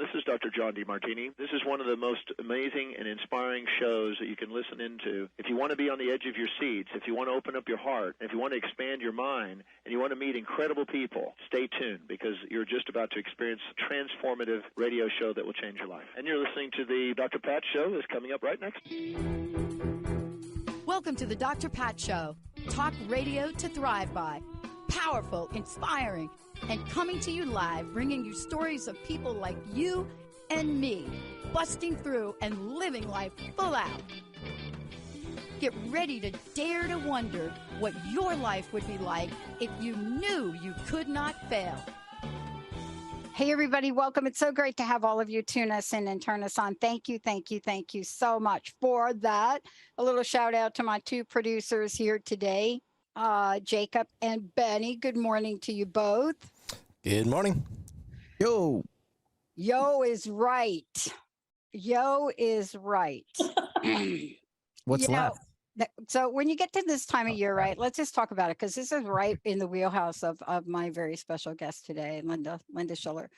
This is Dr. John DeMartini. This is one of the most amazing and inspiring shows that you can listen into. If you want to be on the edge of your seats, if you want to open up your heart, if you want to expand your mind, and you want to meet incredible people, stay tuned because you're just about to experience a transformative radio show that will change your life. And you're listening to the Dr. Pat Show that's coming up right next. Welcome to the Dr. Pat Show. Talk radio to thrive by. Powerful, inspiring, and coming to you live, bringing you stories of people like you and me, busting through and living life full out. Get ready to dare to wonder what your life would be like if you knew you could not fail. Hey, everybody, welcome. It's so great to have all of you tune us in and turn us on. Thank you, thank you, thank you so much for that. A little shout out to my two producers here today, Jacob and Benny. Good morning to you both. Good morning. Yo. Yo is right. Yo is right. What's left? So when you get to this time of year, right, let's just talk about it because this is right in the wheelhouse of my very special guest today, Linda Schiller.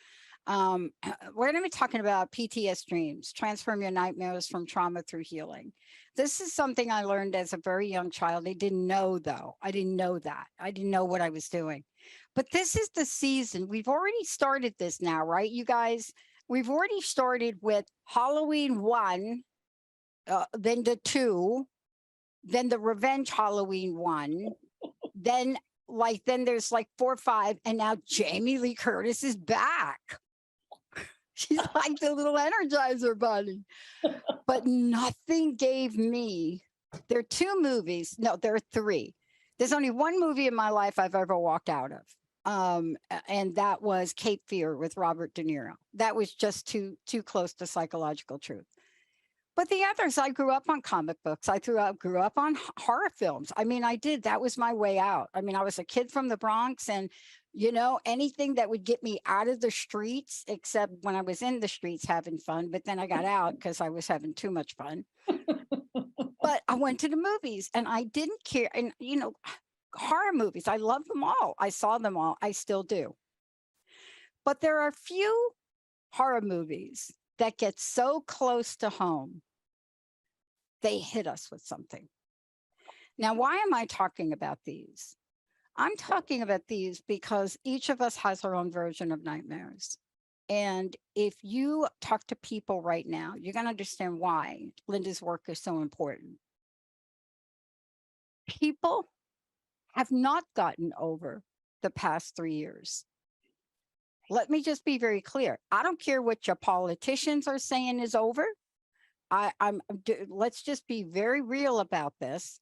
We're going to be talking about PTSDreams, transform your nightmares from trauma through healing. This is something I learned as a very young child. I didn't know, though. I didn't know that. I didn't know what I was doing. But this is the season. We've already started this now, right, you guys? We've already started with Halloween 1, then the 2, then the Revenge Halloween 1, then there's like 4, 5, and now Jamie Lee Curtis is back. She's like the little Energizer bunny. But nothing gave me, there are 2 movies. No, there are 3. There's only 1 movie in my life I've ever walked out of. And that was Cape Fear with Robert De Niro. That was just too close to psychological truth. But the others, I grew up on comic books. I grew up on horror films. I mean, I did. That was my way out. I mean, I was a kid from the Bronx, and, you know, anything that would get me out of the streets, except when I was in the streets having fun. But then I got out because I was having too much fun. But I went to the movies, and I didn't care. And, you know, horror movies, I love them all. I saw them all. I still do. But there are few horror movies that get so close to home, they hit us with something. Now, why am I talking about these? I'm talking about these because each of us has our own version of nightmares. And if you talk to people right now, you're going to understand why Linda's work is so important. People have not gotten over the past 3 years. Let me just be very clear. I don't care what your politicians are saying is over. Let's just be very real about this.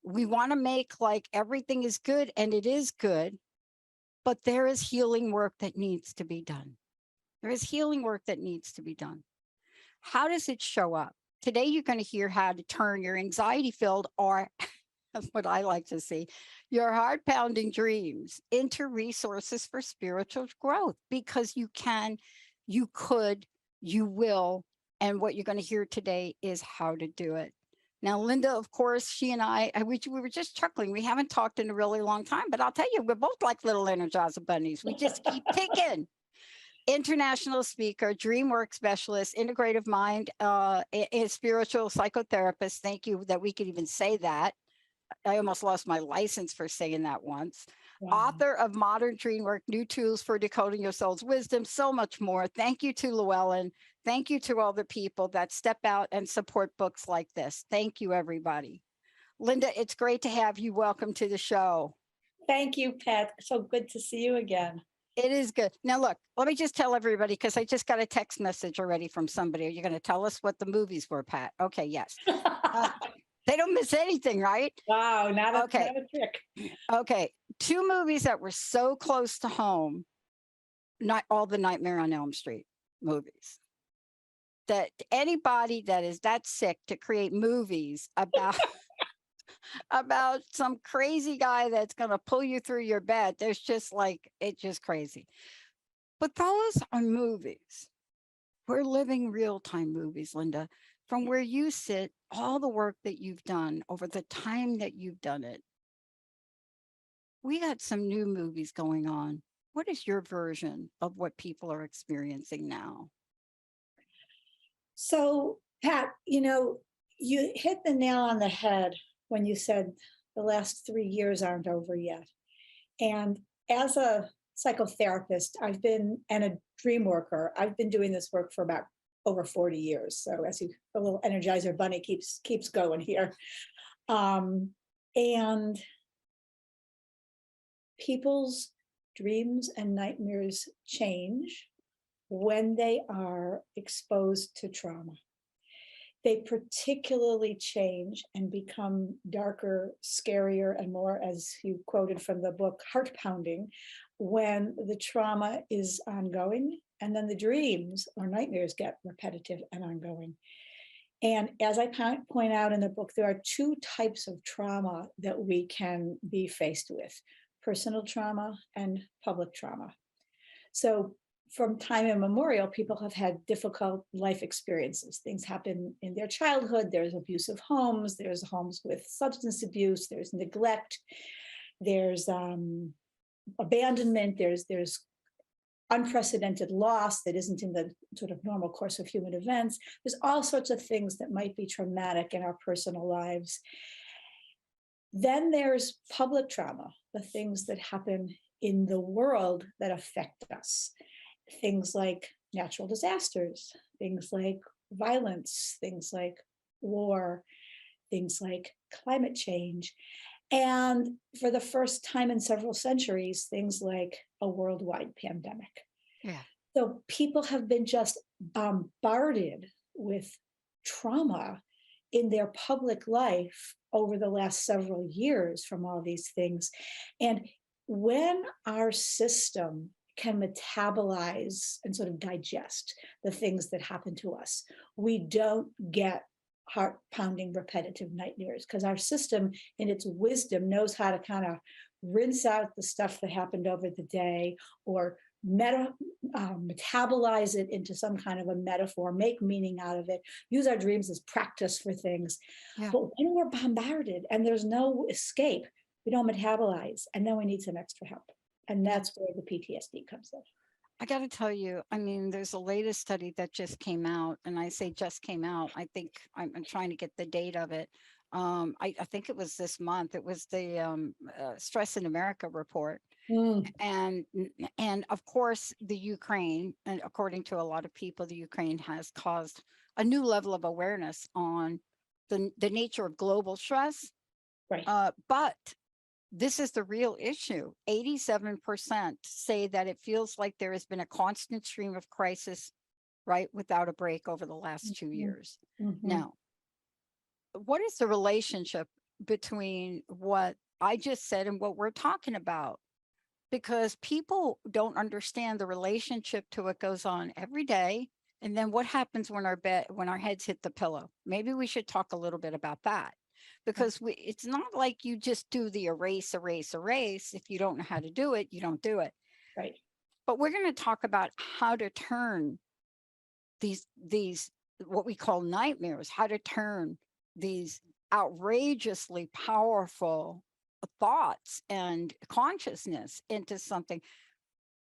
We want to make like everything is good, and it is good, but there is healing work that needs to be done. There is healing work that needs to be done. How does it show up? Today, you're going to hear how to turn your anxiety-filled, or that's what I like to see, your heart-pounding dreams into resources for spiritual growth, because you can, you could, you will. And what you're going to hear today is how to do it. Now, Linda, of course, she and we were just chuckling. We haven't talked in a really long time, but I'll tell you, we're both like little Energizer bunnies. We just keep ticking. International speaker, dream work specialist, integrative mind, spiritual psychotherapist. Thank you that we could even say that. I almost lost my license for saying that once. Wow. Author of Modern Dream Work, New Tools for Decoding Your Soul's Wisdom, so much more. Thank you to Llewellyn. Thank you to all the people that step out and support books like this. Thank you, everybody. Linda, it's great to have you. Welcome to the show. Thank you, Pat. So good to see you again. It is good. Now, look, let me just tell everybody, because I just got a text message already from somebody. Are you going to tell us what the movies were, Pat? Okay, yes. They don't miss anything, right? Wow, not a trick. Okay, 2 movies that were so close to home, not all the Nightmare on Elm Street movies. That anybody that is that sick to create movies about about some crazy guy that's going to pull you through your bed, there's just like, it's just crazy. But those are movies. We're living real-time movies, Linda. From where you sit, all the work that you've done over the time that you've done it, we got some new movies going on. What is your version of what people are experiencing now? So, Pat, you hit the nail on the head when you said the last 3 years aren't over yet. And as a psychotherapist, and a dream worker, I've been doing this work for about over 40 years. So as the little Energizer bunny keeps going here. And people's dreams and nightmares change when they are exposed to trauma. They particularly change and become darker, scarier, and more, as you quoted from the book, heart-pounding, when the trauma is ongoing, and then the dreams or nightmares get repetitive and ongoing. And as I point out in the book, there are 2 types of trauma that we can be faced with: personal trauma and public trauma. So from time immemorial, people have had difficult life experiences. Things happen in their childhood. There's abusive homes. There's homes with substance abuse. There's neglect. There's abandonment. There's unprecedented loss that isn't in the sort of normal course of human events. There's all sorts of things that might be traumatic in our personal lives. Then there's public trauma, the things that happen in the world that affect us. Things like natural disasters, things like violence, things like war, things like climate change. And for the first time in several centuries, things like a worldwide pandemic. Yeah. So people have been just bombarded with trauma in their public life over the last several years from all these things. And when our system can metabolize and sort of digest the things that happen to us, we don't get heart-pounding repetitive nightmares, because our system in its wisdom knows how to kind of rinse out the stuff that happened over the day, or metabolize it into some kind of a metaphor, make meaning out of it, use our dreams as practice for things. Yeah. But when we're bombarded and there's no escape, we don't metabolize, and then we need some extra help. And that's where the PTSD comes in. I got to tell you, I mean, there's a latest study that just came out, and I say just came out. I think I'm trying to get the date of it. I think it was this month. It was the Stress in America report. And of course, the Ukraine, and according to a lot of people, the Ukraine has caused a new level of awareness on the nature of global stress. Right. But this is the real issue. 87% say that it feels like there has been a constant stream of crisis, right, without a break over the last 2 years. Now, what is the relationship between what I just said and what we're talking about? Because people don't understand the relationship to what goes on every day, and then what happens when our heads hit the pillow. Maybe we should talk a little bit about that. Because it's not like you just do the erase. If you don't know how to do it, you don't do it. Right. But we're going to talk about how to turn these what we call nightmares, how to turn these outrageously powerful thoughts and consciousness into something.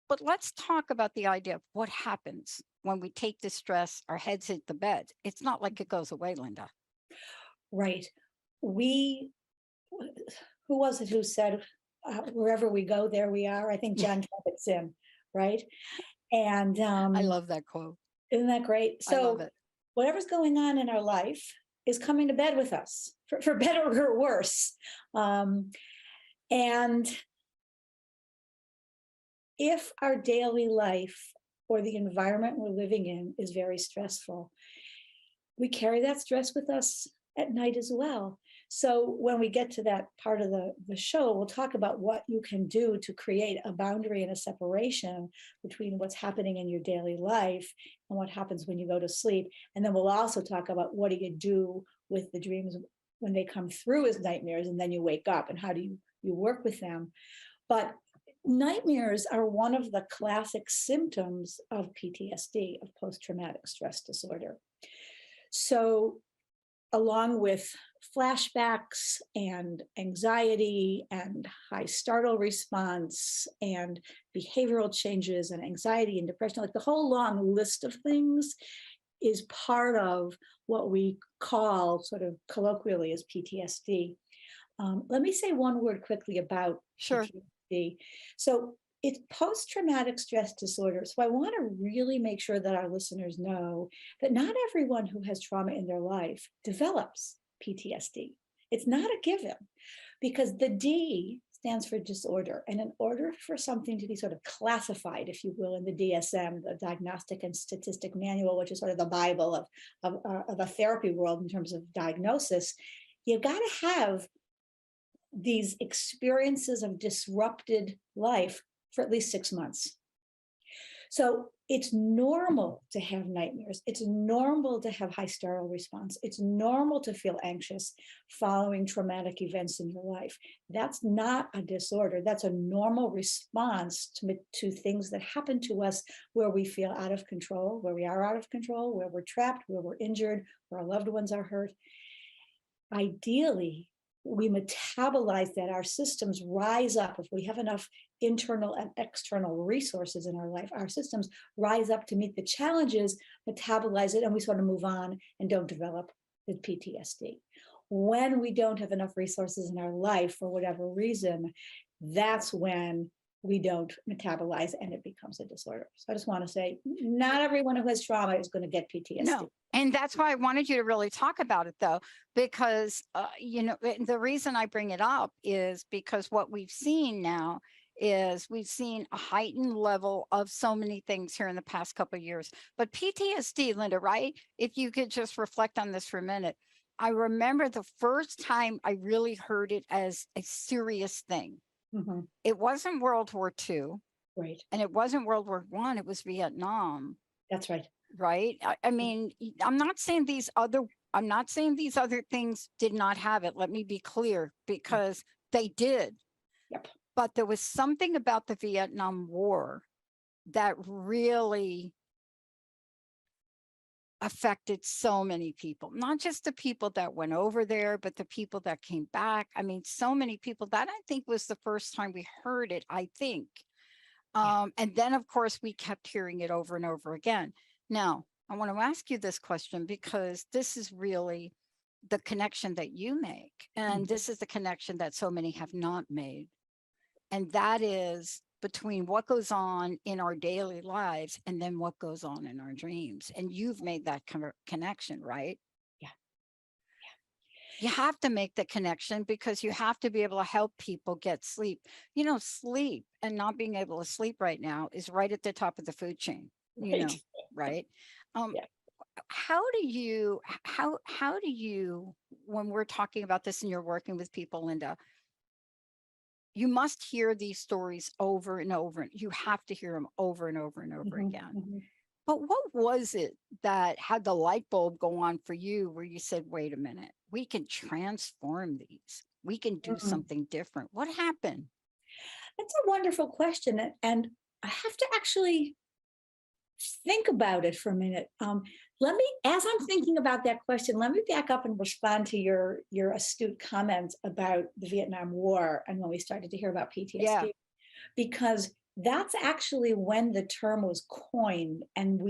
But let's talk about the idea of what happens when we take the stress, our heads hit the bed. It's not like it goes away, Linda. Right. Who was it who said, wherever we go, there we are? I think John Kabat-Zinn, right? And I love that quote. Isn't that great? So I love it. Whatever's going on in our life is coming to bed with us, for better or worse. And if our daily life or the environment we're living in is very stressful, we carry that stress with us at night as well. So when we get to that part of the show, we'll talk about what you can do to create a boundary and a separation between what's happening in your daily life and what happens when you go to sleep. And then we'll also talk about what do you do with the dreams when they come through as nightmares and then you wake up, and how do you work with them. But nightmares are one of the classic symptoms of PTSD, of post-traumatic stress disorder. So along with flashbacks and anxiety and high startle response and behavioral changes and anxiety and depression, like the whole long list of things, is part of what we call sort of colloquially as PTSD. Let me say one word quickly about PTSD. So it's post-traumatic stress disorder. So I want to really make sure that our listeners know that not everyone who has trauma in their life develops PTSD. It's not a given, because the D stands for disorder. And in order for something to be sort of classified, if you will, in the DSM, the Diagnostic and Statistic Manual, which is sort of the Bible of a therapy world in terms of diagnosis, you've got to have these experiences of disrupted life for at least 6 months. So it's normal to have nightmares. It's normal to have hysterical response. It's normal to feel anxious following traumatic events in your life. That's not a disorder. That's a normal response to things that happen to us where we feel out of control, where we are out of control, where we're trapped, where we're injured, where our loved ones are hurt. Ideally, we metabolize that. Our systems rise up. If we have enough internal and external resources in our life, our systems rise up to meet the challenges, metabolize it, and we sort of move on and don't develop the PTSD. When we don't have enough resources in our life for whatever reason, that's when we don't metabolize and it becomes a disorder. So I just want to say, not everyone who has trauma is going to get PTSD. No. And that's why I wanted you to really talk about it, though, because, the reason I bring it up is because what we've seen now is we've seen a heightened level of so many things here in the past couple of years. But PTSD, Linda, right? If you could just reflect on this for a minute. I remember the first time I really heard it as a serious thing. Mm-hmm. It wasn't World War II. Right. And it wasn't World War I, it was Vietnam. That's right. Right. I mean, I'm not saying these other things did not have it. Let me be clear, because they did. Yep. But there was something about the Vietnam War that really affected so many people, not just the people that went over there, but the people that came back. I mean, so many people. That, I think, was the first time we heard it, I think. And then, of course, we kept hearing it over and over again. Now, I want to ask you this question, because this is really the connection that you make. And this is the connection that so many have not made. And that is between what goes on in our daily lives and then what goes on in our dreams. And you've made that connection, right? Yeah. You have to make the connection, because you have to be able to help people get sleep. Sleep and not being able to sleep right now is right at the top of the food chain, right? How do you, when we're talking about this and you're working with people, Linda, you must hear these stories over and over. You have to hear them over and over and over again. Mm-hmm. But what was it that had the light bulb go on for you where you said, wait a minute, we can transform these. We can do something different. What happened? That's a wonderful question. And I have to actually think about it for a minute. As I'm thinking about that question, let me back up and respond to your astute comments about the Vietnam War and when we started to hear about PTSD, because that's actually when the term was coined. And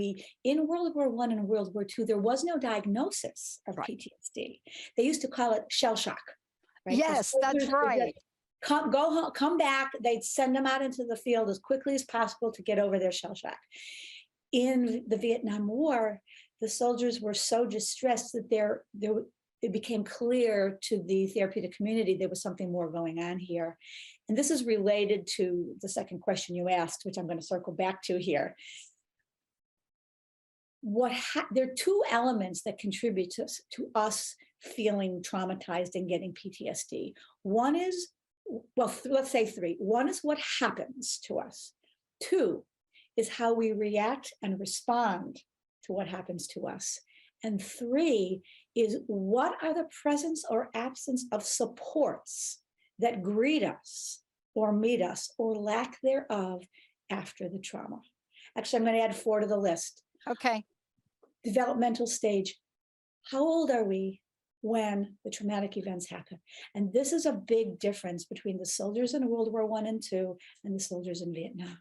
in World War I and World War II, there was no diagnosis of PTSD. They used to call it shell shock. Right? Yes, that's right. Go home, come back. They'd send them out into the field as quickly as possible to get over their shell shock. In the Vietnam War, the soldiers were so distressed that it became clear to the therapeutic community there was something more going on here. And this is related to the second question you asked, which I'm going to circle back to here. There are two elements that contribute to us feeling traumatized and getting PTSD. One is, let's say three. One is what happens to us. Two is how we react and respond to what happens to us. And three is, what are the presence or absence of supports that greet us or meet us or lack thereof after the trauma. Actually, I'm going to add 4 to the list. Okay. Developmental stage. How old are we when the traumatic events happen? And this is a big difference between the soldiers in World War I and II and the soldiers in Vietnam.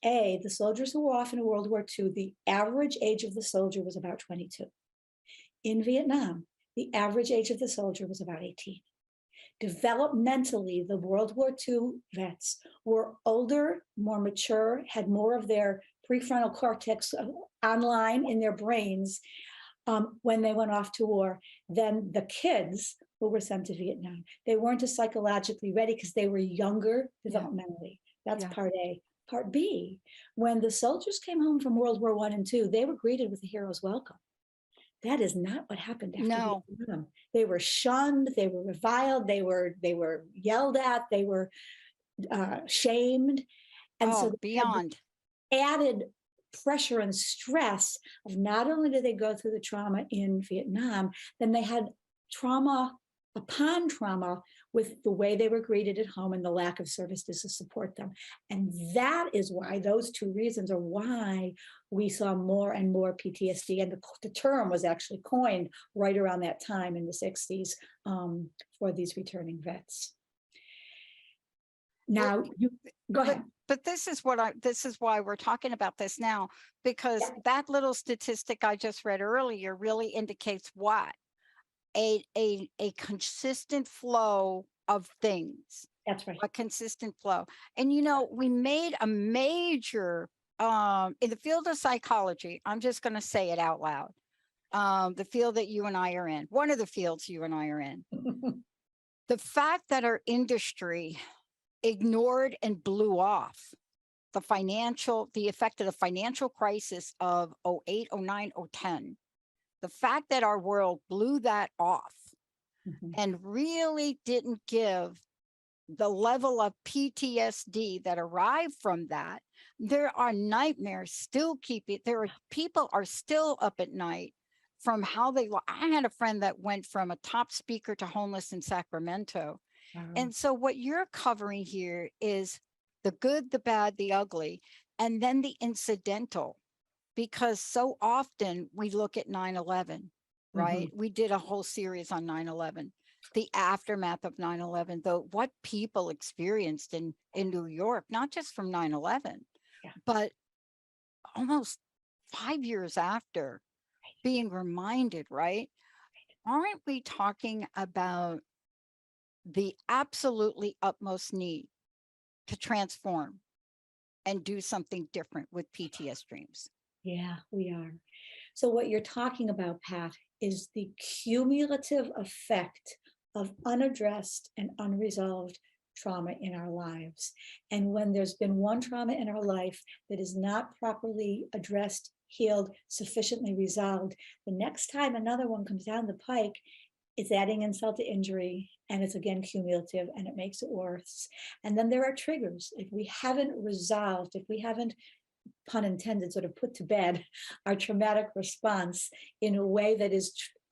the soldiers who were off in World War II, the average age of the soldier was about 22. In Vietnam, the average age of the soldier was about 18. Developmentally, the World War II vets were older, more mature, had more of their prefrontal cortex online in their brains when they went off to war than the kids who were sent to Vietnam. They weren't as psychologically ready because they were younger developmentally. That's part A. Part B, when the soldiers came home from World War I and II, they were greeted with a hero's welcome. That is not what happened after Vietnam. They were shunned, they were reviled, they were yelled at, they were shamed. And so beyond added pressure and stress of not only did they go through the trauma in Vietnam, then they had trauma upon trauma with the way they were greeted at home and the lack of services to support them. And that is why, those two reasons are why we saw more and more PTSD. And the term was actually coined right around that time in the 60s for these returning vets. Now, go ahead. But this is why we're talking about this now, because that little statistic I just read earlier really indicates what a consistent flow of things. That's right. A consistent flow. And we made a major in the field of psychology. I'm just going to say it out loud. The field that you and I are in, one of the fields you and I are in. The fact that our industry ignored and blew off the effect of the financial crisis of 08, 09, 010. The fact that our world blew that off and really didn't give the level of PTSD that arrived from that. There are nightmares still people are still up at night from how I had a friend that went from a top speaker to homeless in Sacramento. And so what you're covering here is the good, the bad, the ugly, and then the incidental, because so often we look at 9/11, right? We did a whole series on 9/11, the aftermath of 9/11, though what people experienced in New York, not just from 9/11, but almost 5 years after, being reminded, right? Aren't we talking about the absolutely utmost need to transform and do something different with PTSDreams? Yeah, we are. So what you're talking about, Pat, is the cumulative effect of unaddressed and unresolved trauma in our lives. And when there's been one trauma in our life that is not properly addressed, healed, sufficiently resolved, the next time another one comes down the pike, it's adding insult to injury, and it's again cumulative, and it makes it worse. And then there are triggers. If we haven't resolved, if we haven't, pun intended, sort of put to bed our traumatic response in a way that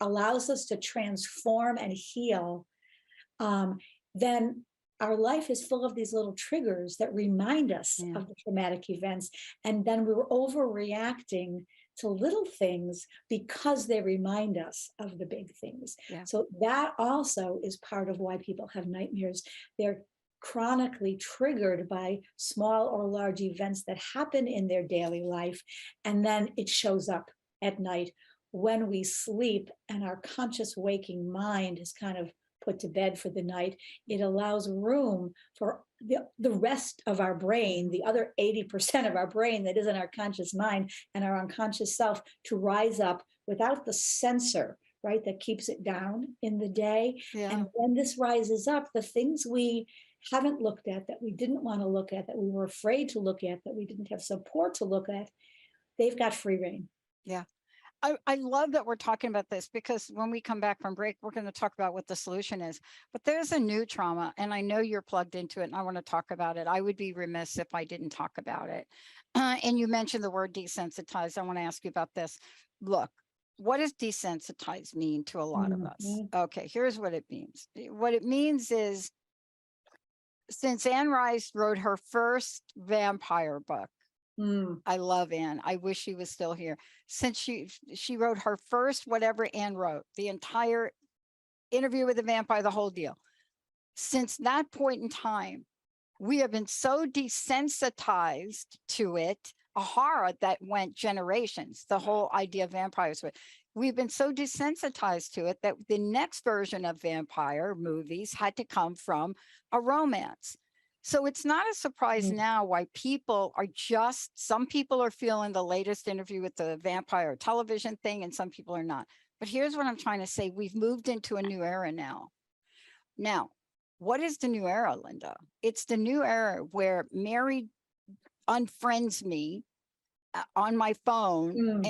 allows us to transform and heal, then our life is full of these little triggers that remind us of the traumatic events. And then we're overreacting to little things because they remind us of the big things. So that also is part of why people have nightmares. They're chronically triggered by small or large events that happen in their daily life. And then it shows up at night when we sleep and our conscious waking mind is kind of put to bed for the night. It allows room for the rest of our brain, the other 80% of our brain that isn't our conscious mind and our unconscious self, to rise up without the censor, right, that keeps it down in the day. And when this rises up, the things we haven't looked at, that we didn't want to look at, that we were afraid to look at, that we didn't have support to look at, they've got free reign. Yeah. I love that we're talking about this, because when we come back from break, we're going to talk about what the solution is. But there's a new trauma, and I know you're plugged into it, and I want to talk about it. I would be remiss if I didn't talk about it. And you mentioned the word desensitized. I want to ask you about this. Look, what does desensitized mean to a lot of us? Okay, here's what it means. What it means is, since Anne Rice wrote her first vampire book, I love Anne. I wish she was still here. Since she wrote her first, whatever Anne wrote, the entire Interview with the Vampire, the whole deal. Since that point in time, We have been so desensitized to it, a horror that went generations, the whole idea of vampires. We've been so desensitized to it that the next version of vampire movies had to come from a romance. So it's not a surprise now why people are some people are feeling the latest interview with the vampire television thing and some people are not. But here's what I'm trying to say. We've moved into a new era now. Now, what is the new era, Linda? It's the new era where Mary unfriends me on my phone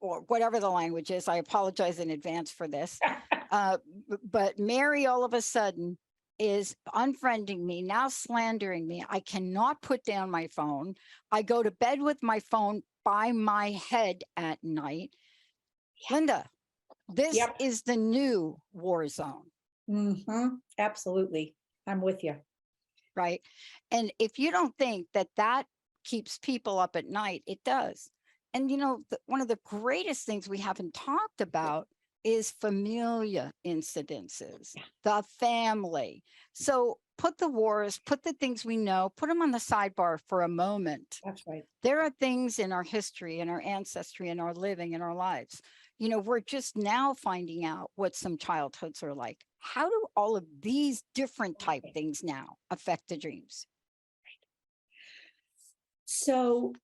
or whatever the language is. I apologize in advance for this. But Mary all of a sudden is unfriending me, now slandering me. I cannot put down my phone. I go to bed with my phone by my head at night. Linda, this is the new war zone. Absolutely. I'm with you. Right. And if you don't think that that keeps people up at night, it does. And, you know, one of the greatest things we haven't talked about is familiar incidences, the family. So put the wars, put the things we know, put them on the sidebar for a moment. That's right. There are things in our history, in our ancestry, in our living, in our lives. You know, we're just now finding out what some childhoods are like. How do all of these different type things now affect the dreams? So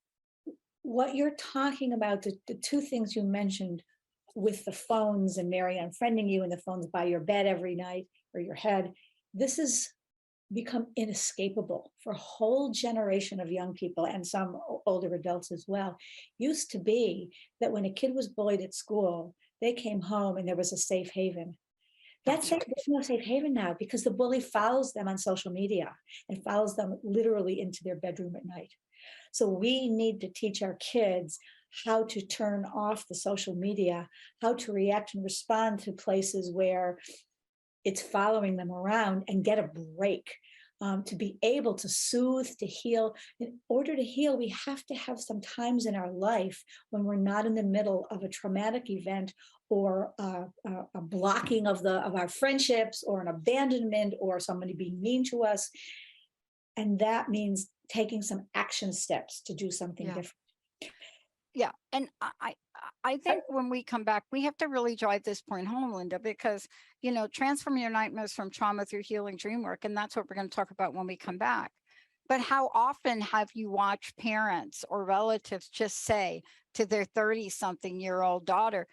what you're talking about, the two things you mentioned with the phones and Mary unfriending you and the phones by your bed every night or your head, this has become inescapable for a whole generation of young people and some older adults as well. Used to be that when a kid was bullied at school, they came home and there was a safe haven. There's no safe haven now because the bully follows them on social media and follows them literally into their bedroom at night. So we need to teach our kids how to turn off the social media, how to react and respond to places where it's following them around and get a break, to be able to soothe, to heal. In order to heal, we have to have some times in our life when we're not in the middle of a traumatic event or a blocking of our friendships or an abandonment or somebody being mean to us. And that means taking some action steps to do something different. Yeah. And I think when we come back, we have to really drive this point home, Linda, because, you know, transform your nightmares from trauma through healing dream work. And that's what we're going to talk about when we come back. But how often have you watched parents or relatives just say to their 30-something-year-old daughter,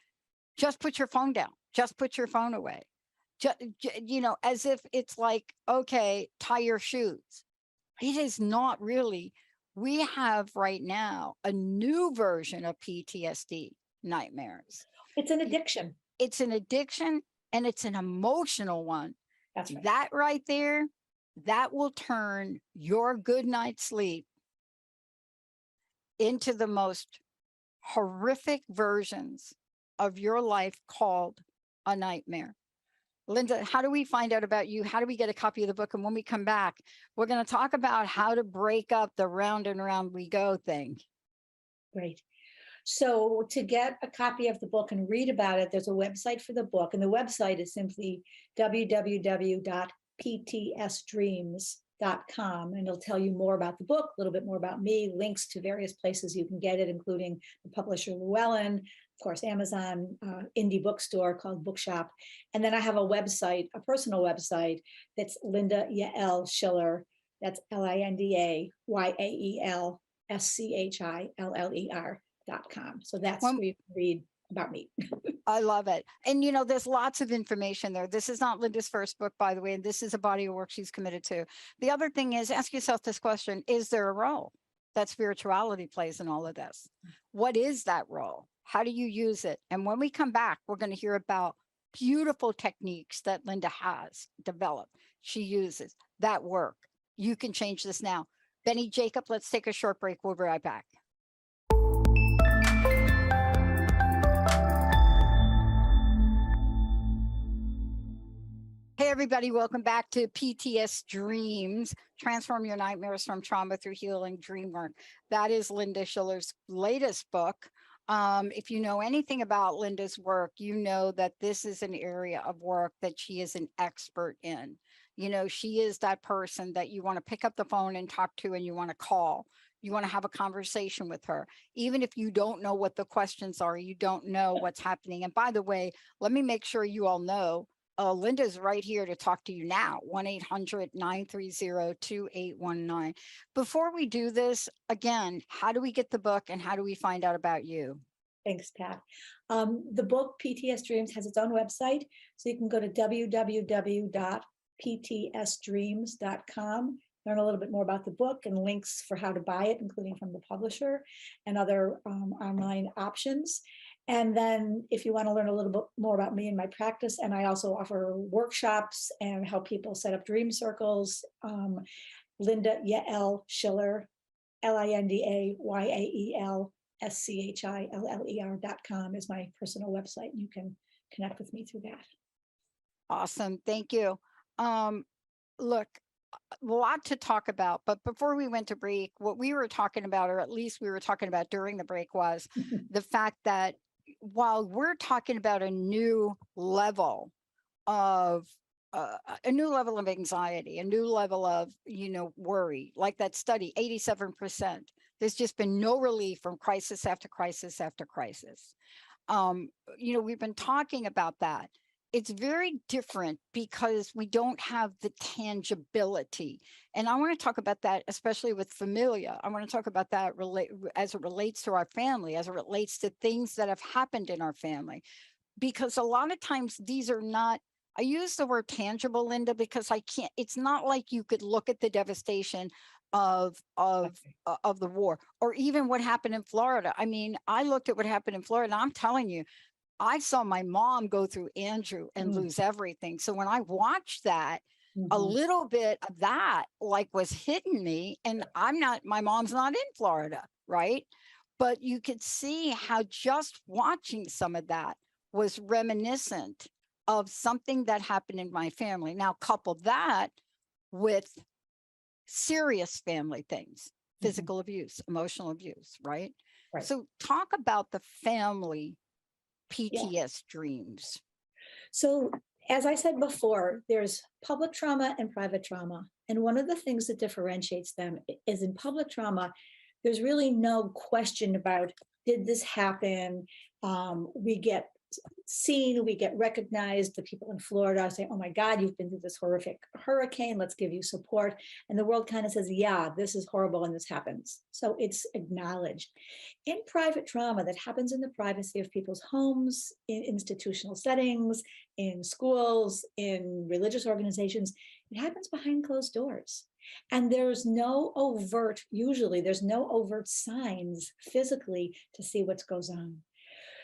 just put your phone down, just put your phone away, you know, as if it's like, okay, tie your shoes. It is not really. We have right now a new version of PTSD nightmares. It's an addiction. It's an addiction and it's an emotional one. That's right. That right there, that will turn your good night's sleep into the most horrific versions of your life called a nightmare. Linda, how do we find out about you? How do we get a copy of the book? And when we come back, we're going to talk about how to break up the round and round we go thing. Great. So to get a copy of the book and read about it, there's a website for the book. And the website is simply www.PTSDreams.com. And it'll tell you more about the book, a little bit more about me, links to various places you can get it, including the publisher Llewellyn, of course, Amazon, indie bookstore called Bookshop. And then I have a website, a personal website, that's Linda Yael Schiller. That's LindaYaelSchiller.com. So that's where you can read about me. I love it. And, you know, there's lots of information there. This is not Linda's first book, by the way, and this is a body of work she's committed to. The other thing is, ask yourself this question: is there a role that spirituality plays in all of this? What is that role? How do you use it? And when we come back, we're going to hear about beautiful techniques that Linda has developed. She uses that work. You can change this now. Benny, Jacob, let's take a short break. We'll be right back. Hey, everybody, welcome back to PTSDreams, Transform Your Nightmares from Trauma Through Healing Dreamwork. That is Linda Schiller's latest book. If you know anything about Linda's work, you know that this is an area of work that she is an expert in. You know, she is that person that you want to pick up the phone and talk to, and you want to call. You want to have a conversation with her. Even if you don't know what the questions are, you don't know what's happening. And by the way, let me make sure you all know, Linda's right here to talk to you now, 1-800-930-2819. Before we do this, again, how do we get the book and how do we find out about you? Thanks, Pat. The book PTSDreams has its own website, so you can go to www.ptsdreams.com, learn a little bit more about the book and links for how to buy it, including from the publisher and other online options. And then if you want to learn a little bit more about me and my practice, and I also offer workshops and help people set up dream circles, Linda Yael Schiller, LindaYael.com is my personal website. And you can connect with me through that. Awesome. Thank you. Look, a lot to talk about, but before we went to break, what we were talking about, or at least we were talking about during the break, was the fact that while we're talking about a new level of anxiety, a new level of, worry, like that study, 87%, there's just been no relief from crisis after crisis after crisis. We've been talking about that. It's very different because we don't have the tangibility. And I want to talk about that, especially with familia. I want to talk about that as it relates to our family, as it relates to things that have happened in our family. Because a lot of times these are not, I use the word tangible, Linda, because it's not like you could look at the devastation of the war, or even what happened in Florida. I mean, I looked at what happened in Florida, and I'm telling you, I saw my mom go through Andrew and lose everything. So when I watched that, a little bit of that was hitting me, and my mom's not in Florida, right? But you could see how just watching some of that was reminiscent of something that happened in my family. Now, couple that with serious family things, physical abuse, emotional abuse, right? So talk about the family PTS dreams. So as I said before, there's public trauma and private trauma. And one of the things that differentiates them is in public trauma, there's really no question about, did this happen? We get seen, we get recognized. The people in Florida say, oh my God, you've been through this horrific hurricane, let's give you support. And the world kind of says, yeah, this is horrible and this happens. So it's acknowledged. In private trauma that happens in the privacy of people's homes, in institutional settings, in schools, in religious organizations, it happens behind closed doors. And there's no overt, usually there's no overt signs physically to see what goes on.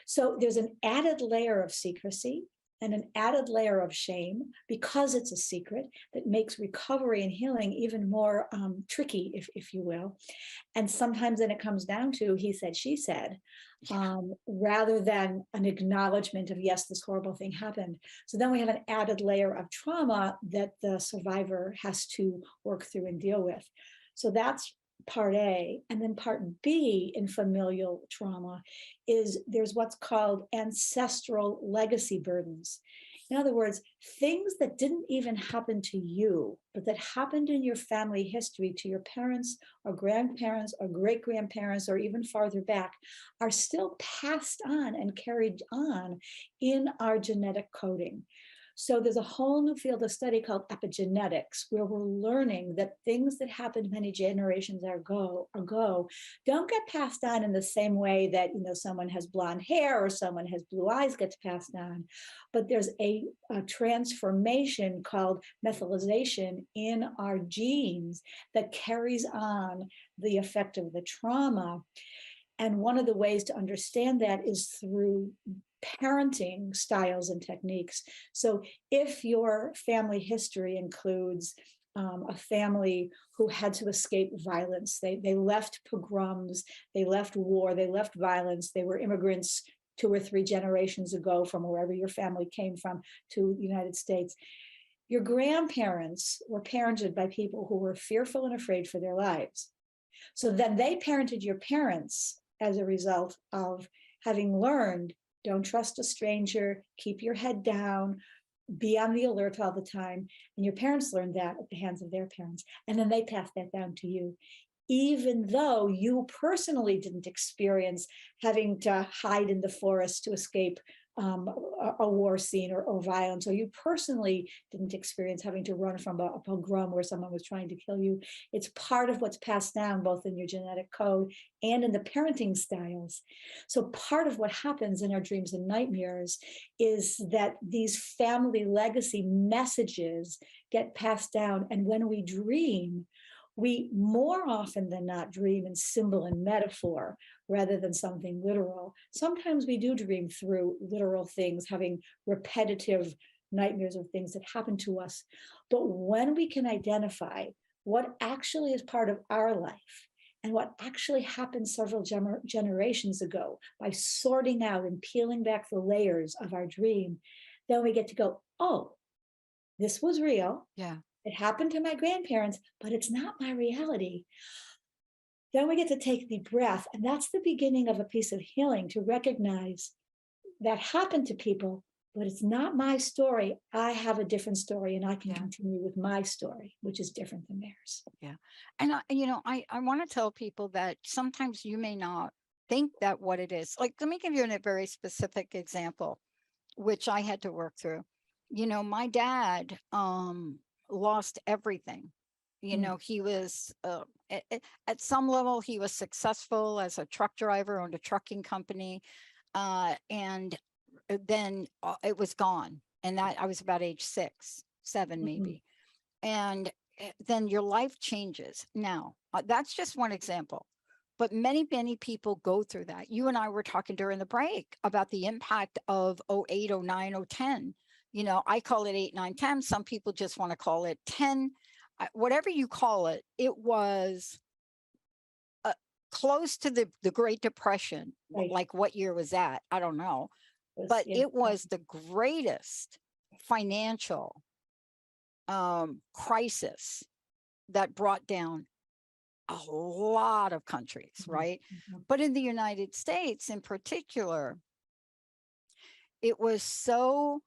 So there's an added layer of secrecy and an added layer of shame because it's a secret that makes recovery and healing even more tricky, if you will. And sometimes then it comes down to he said, she said, rather than an acknowledgement of, yes, this horrible thing happened. So then we have an added layer of trauma that the survivor has to work through and deal with. So that's part A. And then part B in familial trauma is there's what's called ancestral legacy burdens. In other words, things that didn't even happen to you, but that happened in your family history to your parents or grandparents or great-grandparents or even farther back are still passed on and carried on in our genetic coding. So there's a whole new field of study called epigenetics, where we're learning that things that happened many generations ago don't get passed on in the same way that, someone has blonde hair or someone has blue eyes gets passed on. But there's a transformation called methylation in our genes that carries on the effect of the trauma. And one of the ways to understand that is through parenting styles and techniques. So if your family history includes a family who had to escape violence, they left pogroms, they left war, they left violence, they were immigrants 2 or 3 generations ago from wherever your family came from to the United States. Your grandparents were parented by people who were fearful and afraid for their lives. So then they parented your parents as a result of having learned, don't trust a stranger, keep your head down, be on the alert all the time. And your parents learned that at the hands of their parents. And then they passed that down to you. Even though you personally didn't experience having to hide in the forest to escape a war scene or violence, or you personally didn't experience having to run from a pogrom where someone was trying to kill you. It's part of what's passed down both in your genetic code and in the parenting styles. So part of what happens in our dreams and nightmares is that these family legacy messages get passed down. And when we dream, we more often than not dream in symbol and metaphor rather than something literal. Sometimes we do dream through literal things, having repetitive nightmares of things that happen to us. But when we can identify what actually is part of our life and what actually happened several generations ago by sorting out and peeling back the layers of our dream, then we get to go, oh, this was real. Yeah. It happened to my grandparents, but it's not my reality. Then we get to take the breath. And that's the beginning of a piece of healing, to recognize that happened to people, but it's not my story. I have a different story, and I can continue with my story, which is different than theirs. Yeah. And, I want to tell people that sometimes you may not think that what it is. Like, let me give you a very specific example, which I had to work through. My dad, lost everything. He was at some level, he was successful as a truck driver, owned a trucking company, and then it was gone. And that I was about age 6, 7 maybe. And then your life changes. Now, that's just one example, but many, many people go through that. You and I were talking during the break about the impact of 08, 09, 010. I call it 8, 9, 10. Some people just want to call it 10. Whatever you call it, it was close to the Great Depression. Right. Like, what year was that? I don't know. But it was the greatest financial crisis that brought down a lot of countries, right? But in the United States in particular, it was so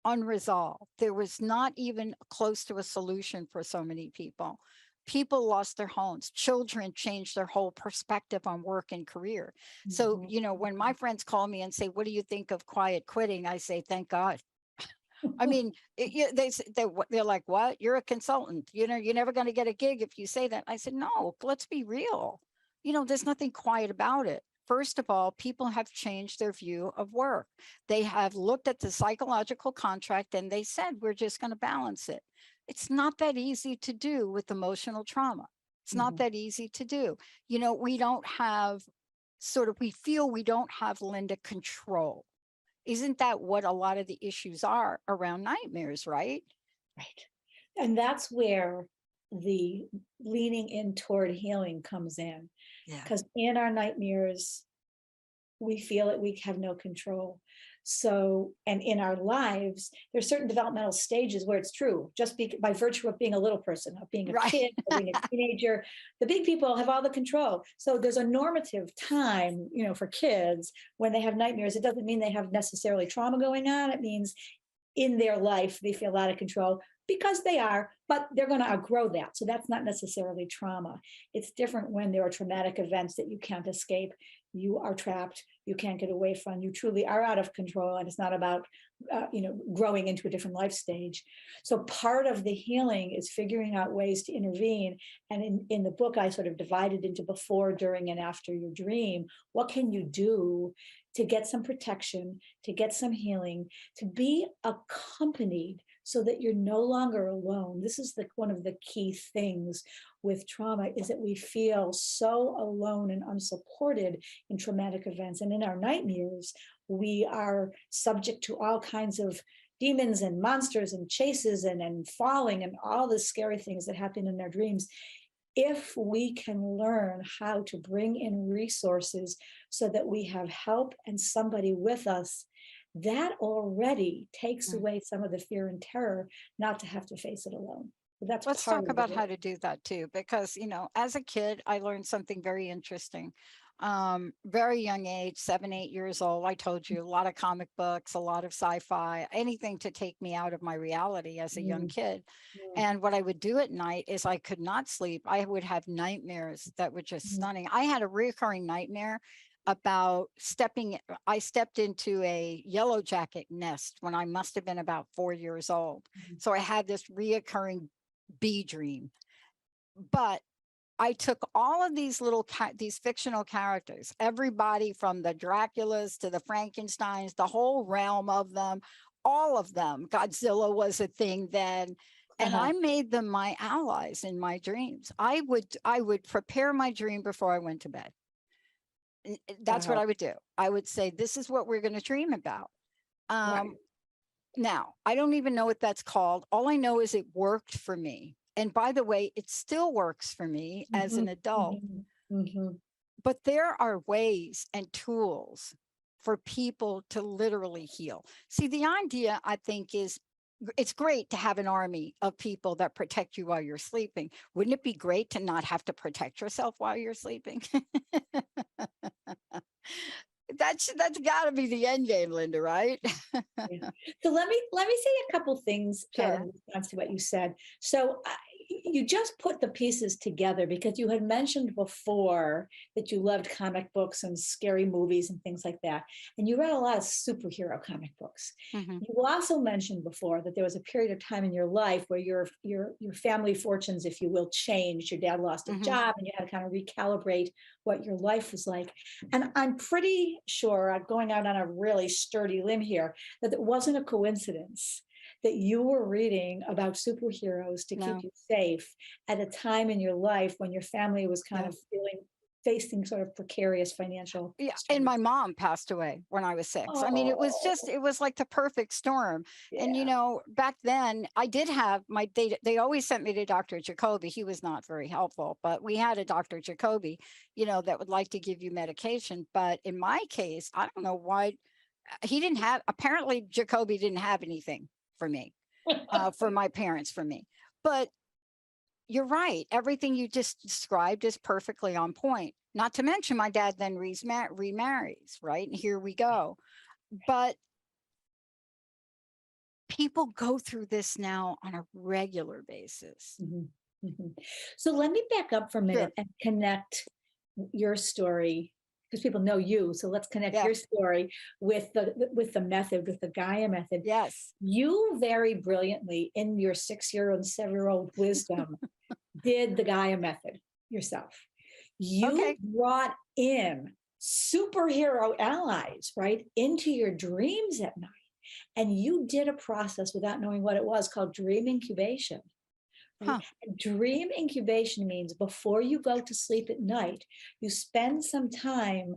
unresolved. There was not even close to a solution for so many people. People lost their homes. Children changed their whole perspective on work and career. So, when my friends call me and say, what do you think of quiet quitting? I say, thank God. I mean, they're like, what? You're a consultant. You're never going to get a gig if you say that. I said, no, let's be real. There's nothing quiet about it. First of all, people have changed their view of work. They have looked at the psychological contract and they said, we're just going to balance it. It's not that easy to do with emotional trauma. It's not that easy to do. We don't have we feel we don't have, Linda, control. Isn't that what a lot of the issues are around nightmares, right? Right. And that's where the leaning in toward healing comes in. Because in our nightmares, we feel that we have no control. So, and in our lives, there's certain developmental stages where it's true, just by virtue of being a little person, of being a kid, of being a teenager, the big people have all the control. So there's a normative time, for kids when they have nightmares. It doesn't mean they have necessarily trauma going on. It means in their life, they feel out of control because they are, but they're going to outgrow that. So that's not necessarily trauma. It's different when there are traumatic events that you can't escape. You are trapped. You can't get away from. You truly are out of control. And it's not about, growing into a different life stage. So part of the healing is figuring out ways to intervene. And in the book, I sort of divided into before, during, and after your dream. What can you do to get some protection, to get some healing, to be accompanied so that you're no longer alone? This is one of the key things with trauma, is that we feel so alone and unsupported in traumatic events. And in our nightmares, we are subject to all kinds of demons and monsters and chases and falling and all the scary things that happen in our dreams. If we can learn how to bring in resources so that we have help and somebody with us, that already takes away some of the fear and terror not to have to face it alone. Let's talk about how to do that too, because, as a kid, I learned something very interesting. very young age, 7, 8 years old. I told you, a lot of comic books, a lot of sci-fi, anything to take me out of my reality as a young kid. And what I would do at night is I could not sleep. I would have nightmares that were just stunning. I had a recurring nightmare about I stepped into a yellow jacket nest when I must have been about 4 years old. So I had this reoccurring bee dream. But I took all of these these fictional characters, everybody from the Draculas to the Frankensteins, the whole realm of them, all of them. Godzilla was a thing then. And I made them my allies in my dreams. I would prepare my dream before I went to bed. That's what I would do. I would say, this is what we're going to dream about. Now, I don't even know what that's called. All I know is it worked for me. And by the way, it still works for me as an adult. But there are ways and tools for people to literally heal. See, the idea, I think, is it's great to have an army of people that protect you while you're sleeping. Wouldn't it be great to not have to protect yourself while you're sleeping? That's got to be the end game, Linda, right? So let me say a couple things in response to what you said. So you just put the pieces together because you had mentioned before that you loved comic books and scary movies and things like that. And you read a lot of superhero comic books. You also mentioned before that there was a period of time in your life where your family fortunes, if you will, changed. Your dad lost a job and you had to kind of recalibrate what your life was like. And I'm pretty sure, I'm going out on a really sturdy limb here, that it wasn't a coincidence that you were reading about superheroes to keep you safe at a time in your life when your family was kind of facing sort of precarious financial. And my mom passed away when I was 6. I mean, it was like the perfect storm. And, you know, back then I did have they always sent me to Dr. Jacoby. He was not very helpful, but we had a Dr. Jacoby, you know, that would like to give you medication. But in my case, I don't know why apparently Jacoby didn't have anything for me, for my parents, for me. But you're right. Everything you just described is perfectly on point. Not to mention my dad then remarries, right? And here we go. But people go through this now on a regular basis. So let me back up for a minute and connect your story, because people know you. So let's connect your story with the method, with the GAIA method. Yes. You very brilliantly, in your 6-year-old and 7-year-old wisdom, did the GAIA method yourself. You brought in superhero allies, right, into your dreams at night. And you did a process without knowing what it was called dream incubation. Dream incubation means before you go to sleep at night, you spend some time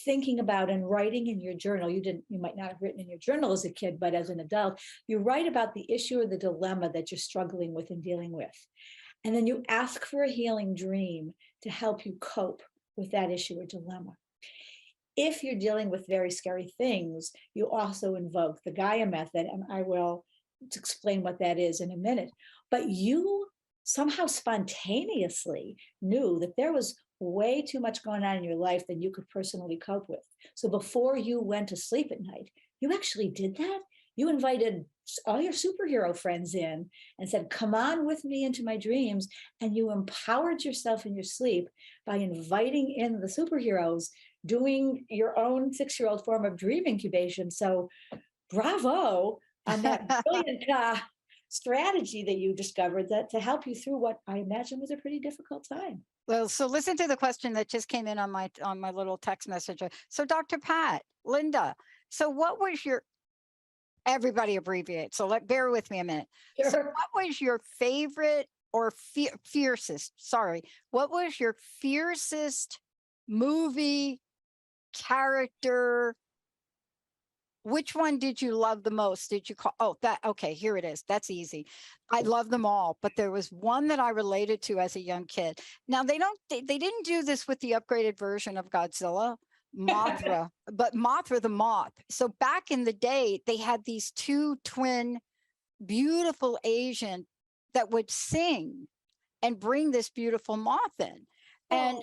thinking about and writing in your journal. You might not have written in your journal as a kid, but as an adult, you write about the issue or the dilemma that you're struggling with and dealing with. And then you ask for a healing dream to help you cope with that issue or dilemma. If you're dealing with very scary things, you also invoke the GAIA method, and I will explain what that is in a minute. But you somehow spontaneously knew that there was way too much going on in your life than you could personally cope with. So before you went to sleep at night, you actually did that. You invited all your superhero friends in and said, come on with me into my dreams. And you empowered yourself in your sleep by inviting in the superheroes, doing your own 6-year-old form of dream incubation. So bravo on that brilliant strategy that you discovered that to help you through what I imagine was a pretty difficult time. Well, so listen to the question that just came in on my little text message. So Dr. Pat, Linda, so what was your, everybody abbreviate, so bear with me a minute. Sure. So what was your favorite or fiercest, what was your fiercest movie character? Which one did you love the most? Did you call, okay, here it is. That's easy. I love them all, but there was one that I related to as a young kid. Now they didn't do this with the upgraded version of Godzilla, Mothra, but Mothra the Moth. So back in the day, they had these 2 twin, beautiful Asian that would sing and bring this beautiful moth in. And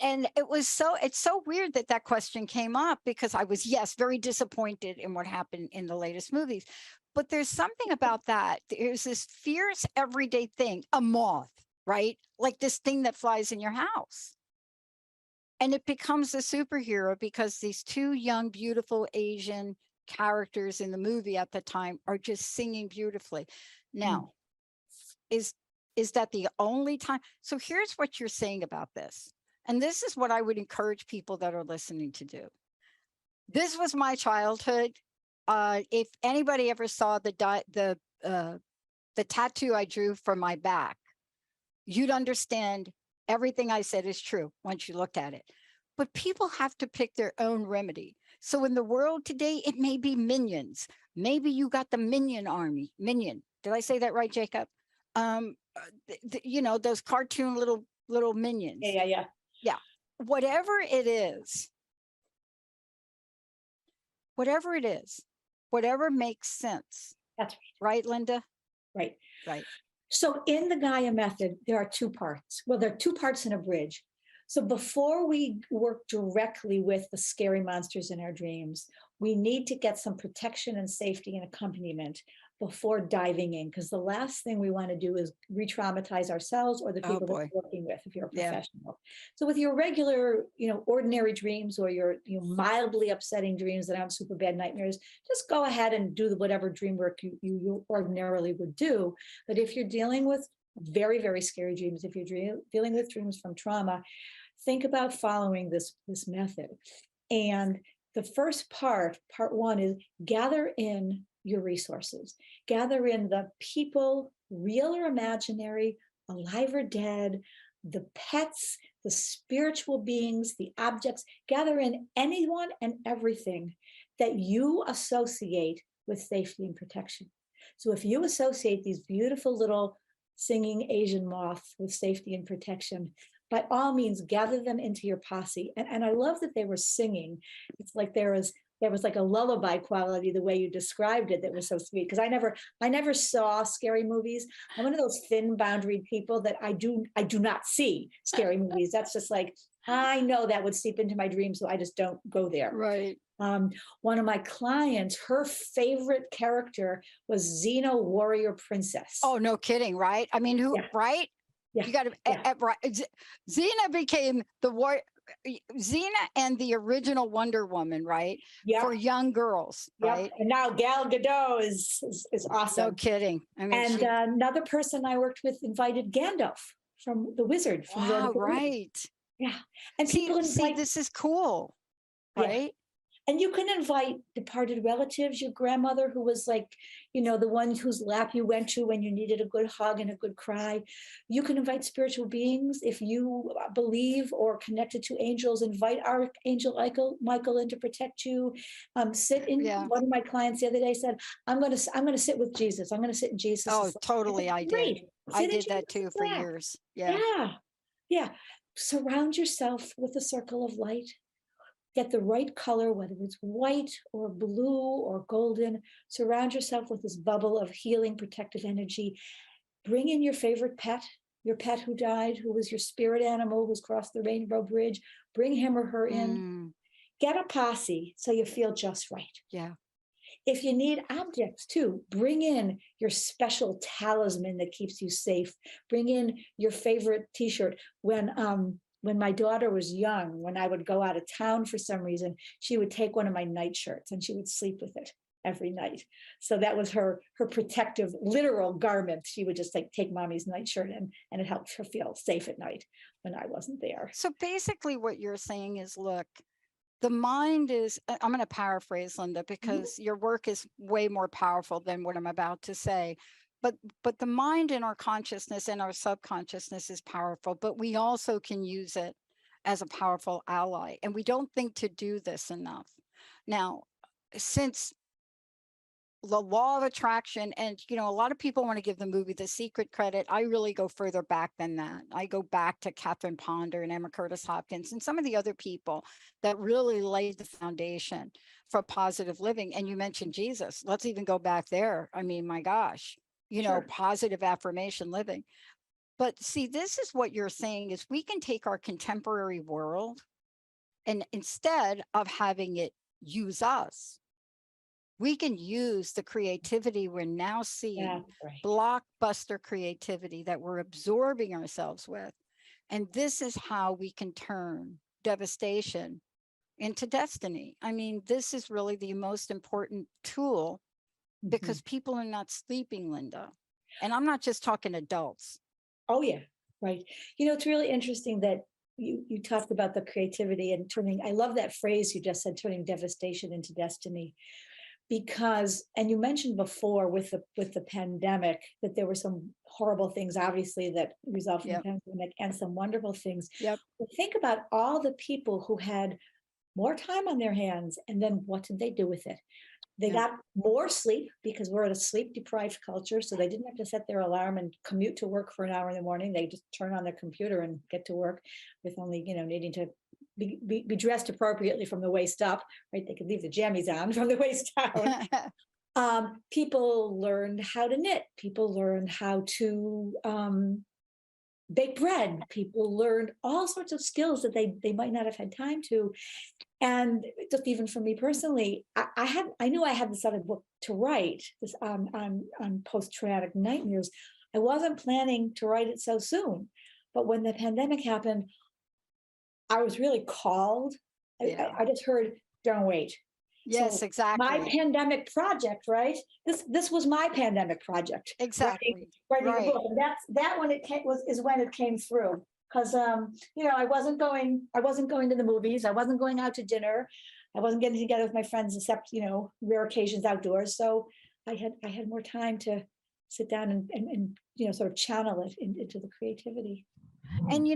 And it's so weird that that question came up, because I was, yes, very disappointed in what happened in the latest movies. But there's something about that. There's this fierce everyday thing, a moth, right? Like this thing that flies in your house. And it becomes a superhero because these two young, beautiful Asian characters in the movie at the time are just singing beautifully. Now, is that the only time? So here's what you're saying about this. And this is what I would encourage people that are listening to do. This was my childhood. If anybody ever saw the tattoo I drew from my back, you'd understand everything I said is true once you looked at it. But people have to pick their own remedy. So in the world today, it may be minions. Maybe you got the minion army. Minion. Did I say that right, Jacob? You know, those cartoon little minions. Yeah. Whatever it is, whatever makes sense. That's right, Linda? Right. Right. So in the GAIA method, there are two parts. Well, there are two parts in a bridge. So before we work directly with the scary monsters in our dreams, we need to get some protection and safety and accompaniment before diving in, because the last thing we want to do is re-traumatize ourselves or the people that we're working with, if you're a professional. So with your regular, ordinary dreams, or your mildly upsetting dreams that aren't super bad nightmares, just go ahead and do whatever dream work you ordinarily would do. But if you're dealing with very, very scary dreams, if you're dealing with dreams from trauma, think about following this method. And the first part one, is gather in your resources. Gather in the people, real or imaginary, alive or dead, the pets, the spiritual beings, the objects. Gather in anyone and everything that you associate with safety and protection. So if you associate these beautiful little singing Asian moths with safety and protection, by all means, gather them into your posse. And I love that they were singing. It's like there was like a lullaby quality, the way you described it, that was so sweet. Because I never saw scary movies. I'm one of those thin boundary people that I do not see scary movies. That's just like, I know that would seep into my dreams, so I just don't go there. Right. One of my clients, her favorite character was Xena Warrior Princess. Oh, no kidding, right? I mean, right? Yeah. You got to, right. Xena became the warrior. Xena and the original Wonder Woman, right? Yeah. For young girls, right? And now Gal Gadot is awesome. No kidding. I mean, and another person I worked with invited Gandalf from the Wizard. From Lord of the Rings. Right. Yeah. And people see, this is cool, right? Yeah. And you can invite departed relatives, your grandmother who was like, the one whose lap you went to when you needed a good hug and a good cry. You can invite spiritual beings. If you believe or connected to angels, invite Archangel Michael in to protect you. Sit in. Yeah. One of my clients the other day said, I'm going to sit with Jesus. I'm going to sit in Jesus. Oh, totally. I did. I did that too for years. Yeah. Yeah. Yeah. Surround yourself with a circle of light. Get the right color, whether it's white or blue or golden. Surround yourself with this bubble of healing, protective energy. Bring in your favorite pet, your pet who died, who was your spirit animal, who's crossed the rainbow bridge. Bring him or her in. Get a posse so you feel just right. Yeah. If you need objects too, bring in your special talisman that keeps you safe. Bring in your favorite t-shirt. When my daughter was young, when I would go out of town for some reason, she would take one of my nightshirts and she would sleep with it every night. So that was her protective, literal garment. She would just take mommy's nightshirt and it helped her feel safe at night when I wasn't there. So basically what you're saying is, look, the mind is, I'm going to paraphrase, Linda, because your work is way more powerful than what I'm about to say. But the mind and our consciousness and our subconsciousness is powerful, but we also can use it as a powerful ally. And we don't think to do this enough. Now, since the law of attraction, and, a lot of people want to give the movie The Secret credit. I really go further back than that. I go back to Catherine Ponder and Emma Curtis Hopkins and some of the other people that really laid the foundation for positive living. And you mentioned Jesus. Let's even go back there. I mean, my gosh. Positive affirmation living. But see, this is what you're saying is we can take our contemporary world and instead of having it use us, we can use the creativity we're now seeing, blockbuster creativity that we're absorbing ourselves with. And this is how we can turn devastation into destiny. I mean, this is really the most important tool because people are not sleeping, Linda. And I'm not just talking adults. Oh, yeah. Right. You know, it's really interesting that you talked about the creativity and turning. I love that phrase you just said, turning devastation into destiny. Because, and you mentioned before with the pandemic that there were some horrible things, obviously, that resulted from the pandemic, and some wonderful things. But think about all the people who had more time on their hands, and then what did they do with it? They got more sleep because we're in a sleep deprived culture. So they didn't have to set their alarm and commute to work for an hour in the morning. They just turn on their computer and get to work with only, needing to be dressed appropriately from the waist up, right? They could leave the jammies on from the waist down. People learned how to knit. People learned how to bake bread. People learned all sorts of skills that they might not have had time to. And just even for me personally, I knew I had this other book to write, this on post-traumatic nightmares. I wasn't planning to write it so soon, but when the pandemic happened, I was really called. I just heard, don't wait. Yes, so exactly. My pandemic project, right? This was my pandemic project. Exactly. Writing a book, and that when it came is when it came through. Because I wasn't going to the movies. I wasn't going out to dinner. I wasn't getting together with my friends except rare occasions outdoors. So I had more time to sit down and sort of channel it into the creativity. And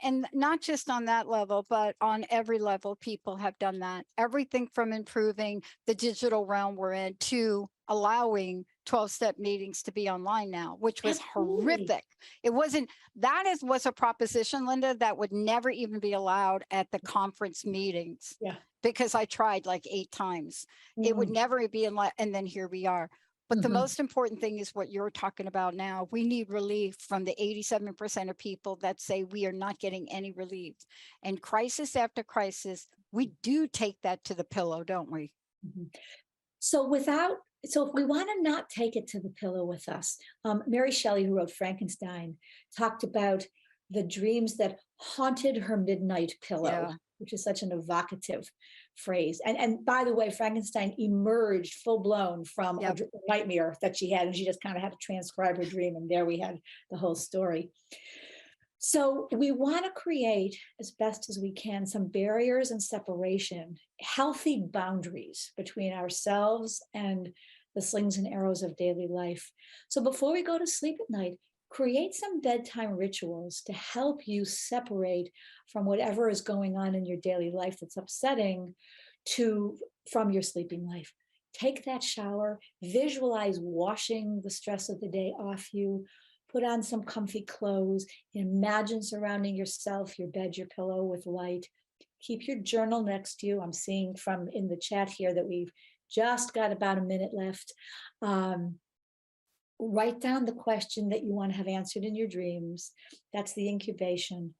and not just on that level, but on every level, people have done that. Everything from improving the digital realm we're in to allowing 12-step meetings to be online now, which was horrific. It wasn't, was a proposition, Linda, that would never even be allowed at the conference meetings. Yeah. Because I tried like 8 times. It would never be in, and then here we are. But the most important thing is what you're talking about now. We need relief from the 87% of people that say we are not getting any relief. And crisis after crisis, we do take that to the pillow, don't we? So if we want to not take it to the pillow with us, Mary Shelley, who wrote Frankenstein, talked about the dreams that haunted her midnight pillow, which is such an evocative phrase. And by the way, Frankenstein emerged full blown from a nightmare that she had, and she just kind of had to transcribe her dream. And there we had the whole story. So we want to create, as best as we can, some barriers and separation, healthy boundaries between ourselves and the slings and arrows of daily life. So before we go to sleep at night, create some bedtime rituals to help you separate from whatever is going on in your daily life that's upsetting from your sleeping life. Take that shower, visualize washing the stress of the day off you, put on some comfy clothes, imagine surrounding yourself, your bed, your pillow with light. Keep your journal next to you. I'm seeing from in the chat here that we've just got about a minute left. Write down the question that you want to have answered in your dreams. That's the incubation.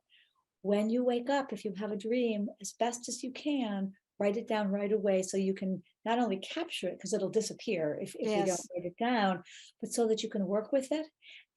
When you wake up, if you have a dream, as best as you can, write it down right away so you can not only capture it, because it'll disappear if you don't write it down, but so that you can work with it.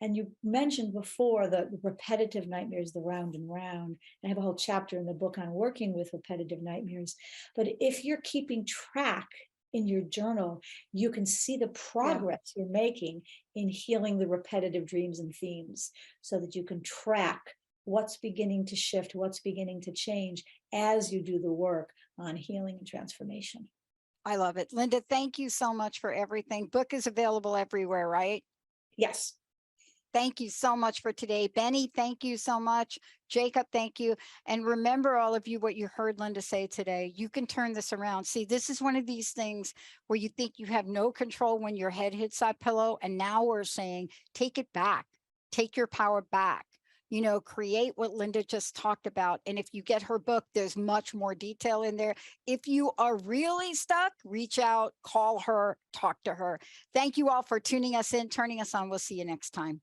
And you mentioned before the repetitive nightmares, the round and round. I have a whole chapter in the book on working with repetitive nightmares. But if you're keeping track in your journal, you can see the progress you're making in healing the repetitive dreams and themes so that you can track what's beginning to shift, what's beginning to change as you do the work on healing and transformation. I love it. Linda, thank you so much for everything. Book is available everywhere, right? Yes. Thank you so much for today. Benny, thank you so much. Jacob, thank you. And remember, all of you, what you heard Linda say today. You can turn this around. See, this is one of these things where you think you have no control when your head hits that pillow. And now we're saying, take it back. Take your power back. Create what Linda just talked about. And if you get her book, there's much more detail in there. If you are really stuck, reach out, call her, talk to her. Thank you all for tuning us in, turning us on. We'll see you next time.